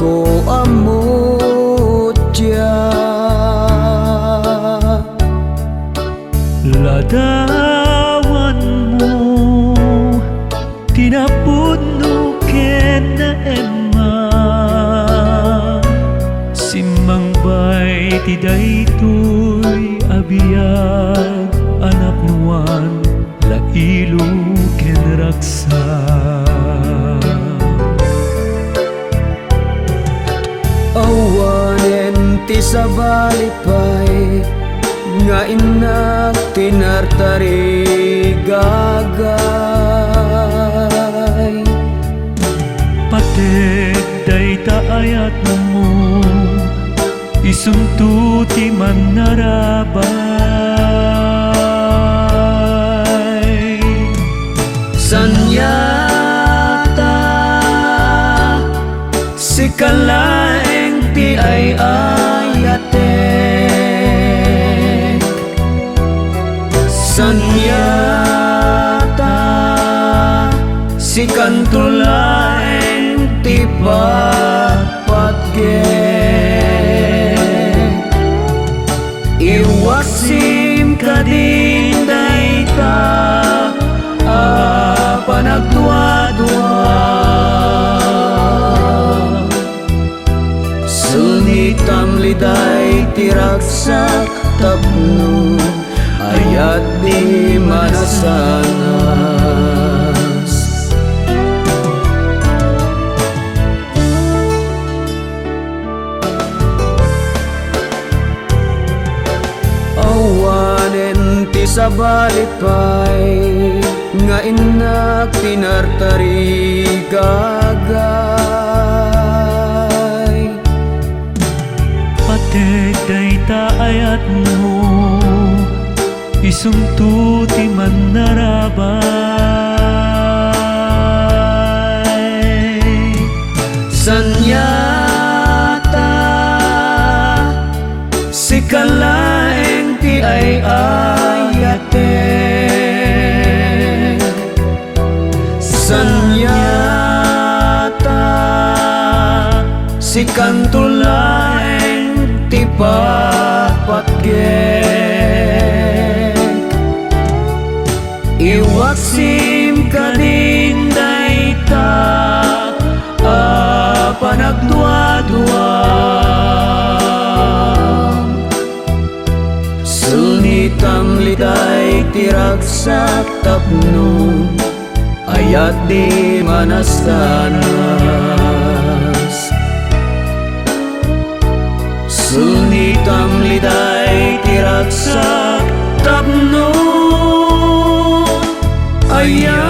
ko amot siya. Ladawan mo tinapuno ken na Emma, simmang bay ti daytoy abiyag anak nuan lailo ken raksa. Awanen ti sabalipay nga inak tinartari gagay. Pated dayta ayat mo isumtuti man narabay. Sanyata si kalaeng ti ay ayate, sanyata si kantulaeng ti papatge. Iwasim ka din dayta panagdua-dua, sunitam liday tiraksak tapno ayat di manasanas. Awanen ti sabalipay nga inak tinartari gagay. Pated dayta ayat mo isumtuti man narabay. Sanyata si kalaeng ti ay ayate, sanyata si kantulaeng ti papatge. Iwaksim ka din dayta panagdua-dua, sunitam liday tiraksak tapno ayat di manastanas. Sunitam liday tiraksak tapno ayat